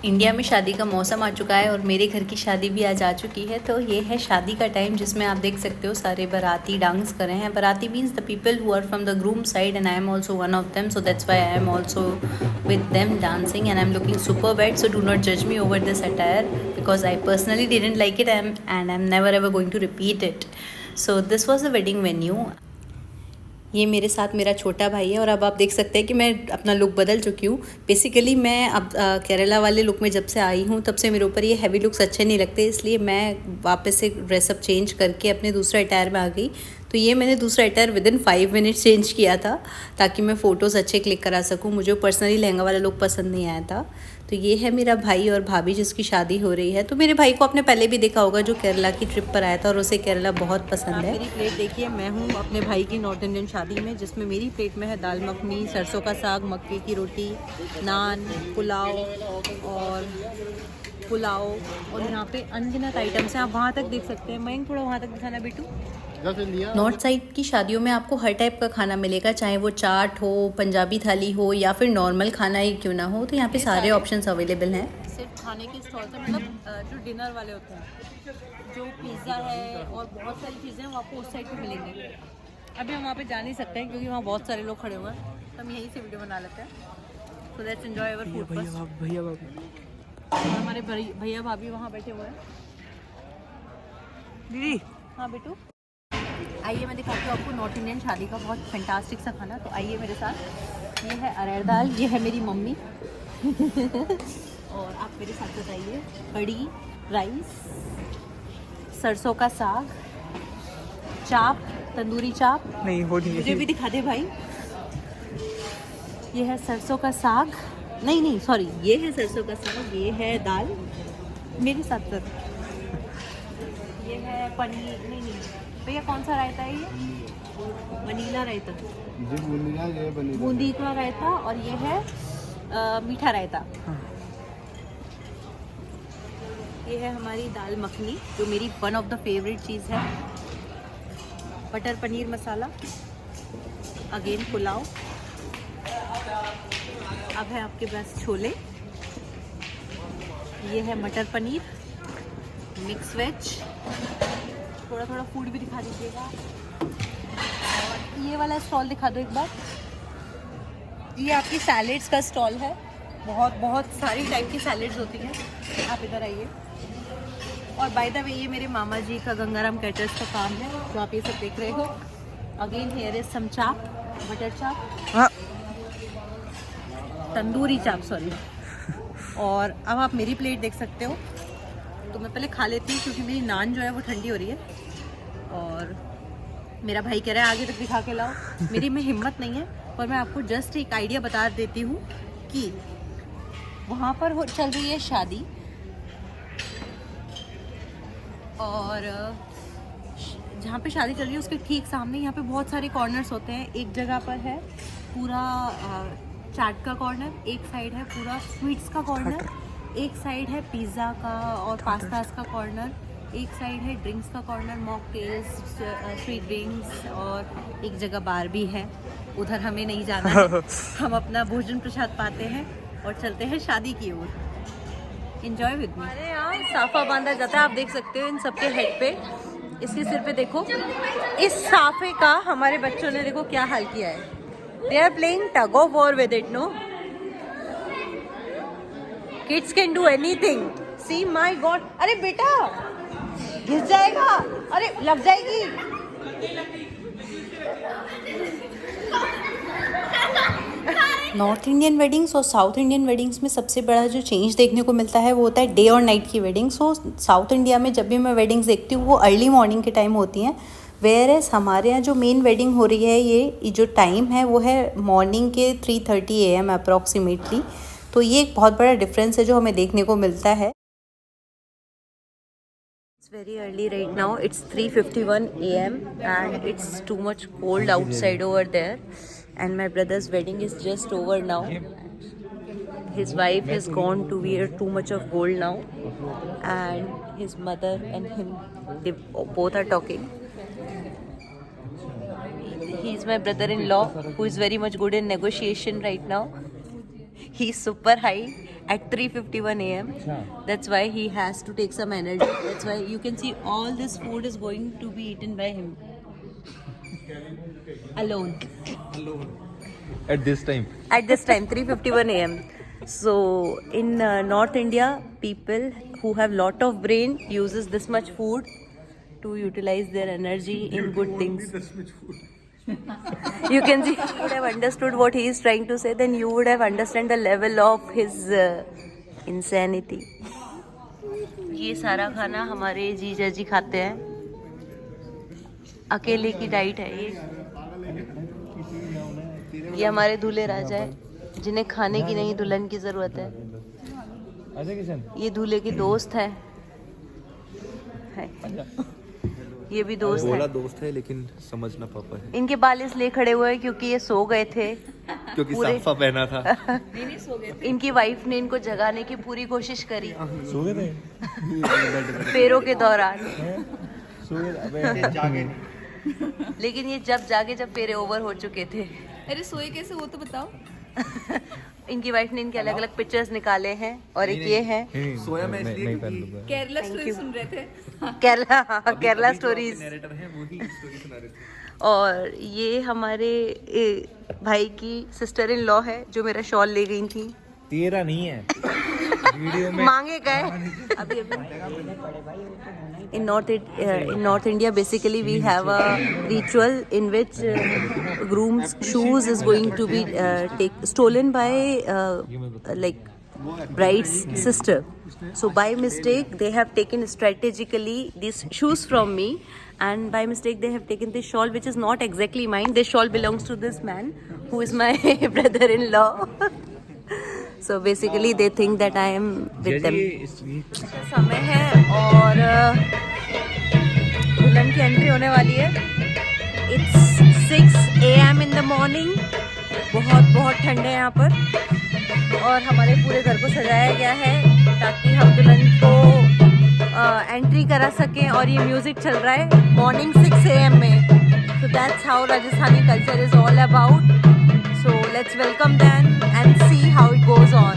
India में शादी का मौसम आ चुका है और मेरे घर की शादी भी आज आ चुकी है। तो ये है शादी का टाइम जिसमें आप देख सकते हो सारे बाराती डांस कर रहे हैं। Baraati means the people who are from the groom side and I am also one of them, so that's why I am also with them dancing and I am looking super wet, so do not जज me over this attire because I personally didn't like it and I am never ever going to repeat it. So this was a wedding venue. ये मेरे साथ मेरा छोटा भाई है और अब आप देख सकते हैं कि मैं अपना लुक बदल चुकी हूँ। बेसिकली मैं अब केरला वाले लुक में जब से आई हूँ तब से मेरे ऊपर ये हैवी लुक्स अच्छे नहीं लगते, इसलिए मैं वापस से ड्रेसअप चेंज करके अपने दूसरे अटायर में आ गई। तो ये मैंने दूसरा अटायर विदिन 5 मिनट्स चेंज किया था ताकि मैं फ़ोटोज़ अच्छे क्लिक करा सकूँ। मुझे पर्सनली लहंगा वाला लुक पसंद नहीं आया था। तो ये है मेरा भाई और भाभी जिसकी शादी हो रही है। तो मेरे भाई को आपने पहले भी देखा होगा जो केरला की ट्रिप पर आया था और उसे केरला बहुत पसंद है। मेरी प्लेट देखिए, मैं हूँ अपने भाई की नॉर्थ इंडियन शादी में, जिसमें मेरी प्लेट में है दाल मखनी, सरसों का साग, मक्के की रोटी, नान, पुलाव और यहाँ पे अनगिनत आइटम्स हैं। आप वहाँ तक देख सकते हैं। मैं थोड़ा वहाँ तक दिखाना बेटू। नॉर्थ साइड की शादियों में आपको हर टाइप का खाना मिलेगा, चाहे वो चाट हो, पंजाबी थाली हो या फिर नॉर्मल खाना ही क्यों ना हो। तो यहाँ पे सारे ऑप्शंस अवेलेबल हैं। सिर्फ खाने के स्टॉल से, मतलब जो डिनर वाले होते हैं, जो पिज़्ज़ा है और बहुत सारी चीज़ें हैं वो आपको उस साइड पे मिलेंगी। अभी हम वहाँ पे जा नहीं सकते हैं क्योंकि वहाँ बहुत सारे लोग खड़े हुए हैं, तो हम यहीं से वीडियो बना लेते हैं। So let's enjoy our food first. भैया भाभी, हमारे भैया भाभी वहाँ बैठे हुए हैं। दीदी हाँ बेटू, आइए मैं दिखाती हूँ आपको नॉर्थ इंडियन शादी का बहुत फैंटास्टिक सा खाना। तो आइए मेरे साथ। ये है अरहर दाल, ये है मेरी मम्मी और आप मेरे साथ बताइए। कड़ी, राइस, सरसों का साग, चाप, तंदूरी चाप। नहीं वो नहीं, मुझे भी दिखा दे भाई। ये है सरसों का साग, नहीं सॉरी, ये है सरसों का साग, ये है दाल, मेरे साथ सर। ये है पनीर, नहीं भैया कौन सा रायता है ये? वनीला रायता, बूंदी का रायता, और ये है मीठा रायता। ये है हमारी दाल मखनी जो मेरी वन ऑफ द फेवरेट चीज़ है। Butter paneer masala, again pulao. अब है आपके पास छोले। ये है मटर पनीर, मिक्स वेज। थोड़ा थोड़ा फूड भी दिखा दीजिएगा। और ये वाला स्टॉल दिखा दो एक बार। ये आपकी सैलेड्स का स्टॉल है। बहुत सारी टाइप की सैलेड्स होती हैं। आप इधर आइए। और बाय द वे ये मेरे मामा जी का गंगाराम कैटर्स का काम है जो आप ये सब देख रहे हो। अगेन हियर इज सम चाप, बटर चाप, तंदूरी चाप सॉरी। और अब आप मेरी प्लेट देख सकते हो। तो मैं पहले खा लेती हूँ क्योंकि मेरी नान जो है वो ठंडी हो रही है और मेरा भाई कह रहा है आगे तक दिखा के लाओ। मेरी में हिम्मत नहीं है, पर मैं आपको जस्ट एक आइडिया बता देती हूँ कि वहाँ पर चल रही है शादी और जहाँ पे शादी चल रही है उसके ठीक सामने यहाँ पे बहुत सारे कॉर्नर्स होते हैं। एक जगह पर है पूरा चाट का कॉर्नर, एक साइड है पूरा स्वीट्स का कॉर्नर, एक साइड है पिज़्ज़ा का और पास्तास का कॉर्नर, एक साइड है ड्रिंक्स का कॉर्नर, मॉकटेल्स, स्वीट ड्रिंक्स, और एक जगह बार भी है। उधर हमें नहीं जाना है। हम अपना भोजन प्रसाद पाते हैं और चलते हैं शादी की ओर। Enjoy with me. अरे यहाँ साफा बांधा जाता है, आप देख सकते हो इन सबके हेड पे, इसके सिर पे देखो। इस साफे का हमारे बच्चों ने देखो क्या हाल किया है। They are playing tug of war with it, no? Kids can do anything. See my god, अरे बेटा घिस जाएगा, अरे लग जाएगी। नॉर्थ इंडियन वेडिंग्स और साउथ इंडियन वेडिंग्स में सबसे बड़ा जो चेंज देखने को मिलता है वो होता है डे और नाइट की वेडिंग्स। सो साउथ इंडिया में जब भी मैं वेडिंग्स देखती हूँ वो अर्ली मॉर्निंग के टाइम होती हैं, वेयर एज हमारे यहाँ जो मेन वेडिंग हो रही है ये जो टाइम है वो है मॉर्निंग के 3:30 AM अप्रॉक्सीमेटली। तो ये एक बहुत बड़ा डिफरेंस है जो हमें देखने को मिलता है। It's very early right now. It's 3:51 AM and it's too much cold outside over there. And my brother's wedding is just over now. His wife has gone to wear too much of gold now, and his mother and him, they both are talking. He's my brother-in-law who is very much good in negotiation right now. He's super high at 3:51 a.m. That's why he has to take some energy. That's why you can see all this food is going to be eaten by him. Alone. At this time. At this time, 3:51 a.m. So in North India, people who have lot of brain uses this much food to utilize their energy in good things. You can see, you would have understood what he is trying to say, then you would have understand the level of his insanity. ये सारा खाना हमारे जीजा जी खाते हैं, अकेले की diet है ये हमारे दूल्हे राजा है जिन्हें खाने की नहीं दुल्हन की जरूरत है। ये दूल्हे के दोस्त है। ये भी दोस्त बोला है। दोस्त है लेकिन समझ ना पापा है इनके बाल इसलिए खड़े हुए हैं क्योंकि ये सो गए थे, क्योंकि पूरे- साफा पहना था। नहीं सो गए थे। इनकी वाइफ ने इनको जगाने की पूरी कोशिश करी सो गए थे पैरों के दौरान, सो गए जागे लेकिन ये जब जागे जब फेरे ओवर हो चुके थे। अरे सोए कैसे वो तो बताओ। इनकी वाइफ ने इनके अलग अलग पिक्चर्स निकाले हैं और एक ये है सोया मैं इसलिए नहीं पहन लूंगा। केरला स्टोरी सुन रहे थे। केरला स्टोरीज। नरेटर है वो ही स्टोरी सुना रहे थे। और ये हमारे भाई की सिस्टर इन लॉ है जो मेरा शॉल ले गई थी। तेरा नहीं है वीडियो में मांगे गए अभी in North India basically we have a ritual in which groom's shoes is going to be stolen by like bride's sister. So by mistake they have taken strategically these shoes from me, and by mistake they have taken this shawl which is not exactly mine. This shawl belongs to this man who is my brother-in-law. So basically they think that I am with them. समय है और दुल्हन की entry होने वाली है। It's 6 AM in the morning. बहुत ठंड है यहाँ पर और हमारे पूरे घर को सजाया गया है ताकि हम दुल्हन को एंट्री करा सकें, और ये म्यूजिक चल रहा है मॉर्निंग 6 AM में। So that's how Rajasthani culture is all about. So let's welcome them and see how it goes on.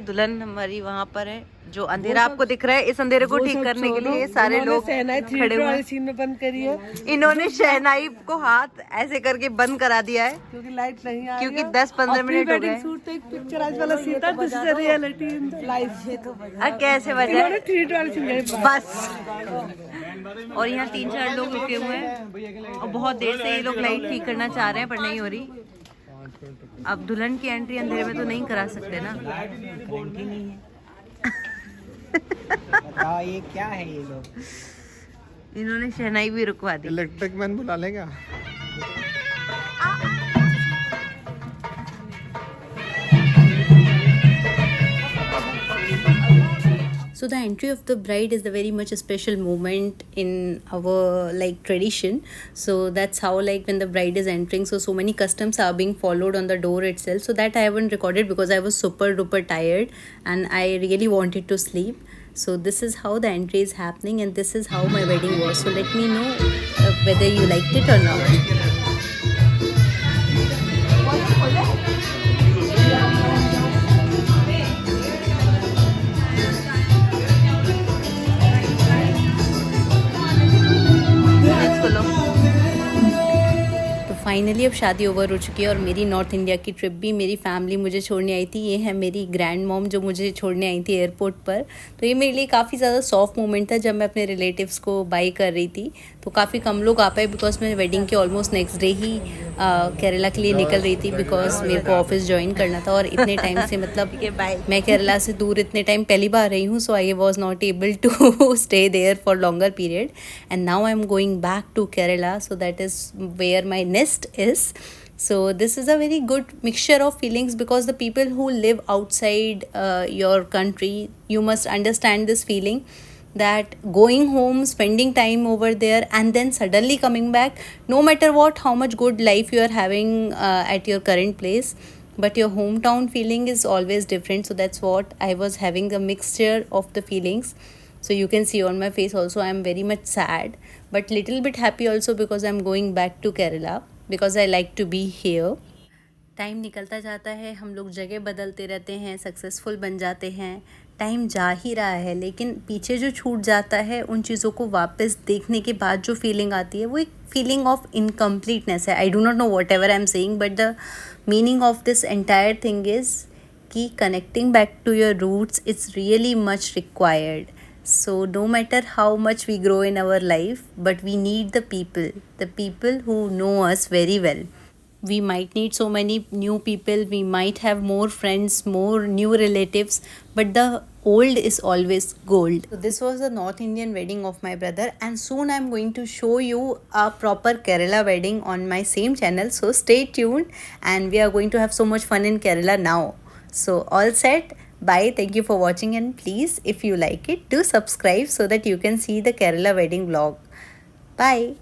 दुल्हन हमारी वहाँ पर है। जो अंधेरा आपको दिख रहा है, इस अंधेरे को ठीक करने के लिए सारे लोग खड़े हुए हैं। बंद करिए इन्होंने शहनाई को हाथ ऐसे करके बंद करा दिया है क्योंकि लाइट नहीं आ क्योंकि 10-15 मिनट हो गए। शूट एक पिक्चराइज वाला सीन था, this is reality in life. कैसे वजह इन्होंने 3 वाली सीन बस। और यहाँ 3-4 लोग रुके हुए हैं और बहुत देर से ये लोग लाइट ठीक करना चाह रहे हैं पर नहीं हो रही। अब दुल्हन की एंट्री अंधेरे में तो नहीं करा सकते ना। बताओ ये क्या है ये लोग। इन्होंने शहनाई भी रुकवा दी। इलेक्ट्रिक मैन बुला लेगा। So the entry of the bride is the very much a special moment in our like tradition. So that's how like when the bride is entering, so many customs are being followed on the door itself. So that I haven't recorded because I was super duper tired and I really wanted to sleep. So this is how the entry is happening and this is how my wedding was. So let me know whether you liked it or not. Finally अब शादी over हो चुकी है और मेरी north India की trip भी, मेरी फैमिली मुझे छोड़ने आई थी। ये है मेरी ग्रैंड मॉम जो मुझे छोड़ने आई थी एयरपोर्ट पर। तो ये मेरे लिए काफ़ी ज़्यादा सॉफ्ट मोमेंट था जब मैं अपने रिलेटिव्स को बाय कर रही थी। तो काफ़ी कम लोग आ पाए बिकॉज मैं वेडिंग के ऑलमोस्ट नेक्स्ट डे ही केरला के लिए निकल रही थी बिकॉज मेरे को ऑफिस ज्वाइन करना था और इतने टाइम से मतलब मैं केरला से दूर इतने टाइम पहली बार रही हूँ। So I was not able to stay there for longer period and now I am going back to Kerala. So that is where my nest is. So this is a very good mixture of feelings, because the people who live outside your country, you must understand this feeling, that going home, spending time over there, and then suddenly coming back, no matter what, how much good life you are having at your current place, but your hometown feeling is always different. So that's what I was having, a mixture of the feelings. So you can see on my face also I am very much sad, but little bit happy also, because I am going back to Kerala, because I like to be here. Time निकलता जाता है, हम लोग जगह बदलते रहते हैं, successful बन जाते हैं, टाइम जा ही रहा है, लेकिन पीछे जो छूट जाता है उन चीज़ों को वापस देखने के बाद जो फीलिंग आती है वो एक फीलिंग ऑफ इनकम्प्लीटनेस है. I do not know whatever I am saying, but the meaning of this entire thing is कि connecting back to your roots it's really much required. So no matter how much we grow in our life, but we need the people who know us very well. We might need so many new people, we might have more friends, more new relatives, but the old is always gold. So this was the North Indian wedding of my brother, and soon I'm going to show you a proper Kerala wedding on my same channel. So stay tuned, and we are going to have so much fun in Kerala now. So all set. Bye. Thank you for watching, and please, if you like it, do subscribe so that you can see the Kerala wedding vlog. Bye.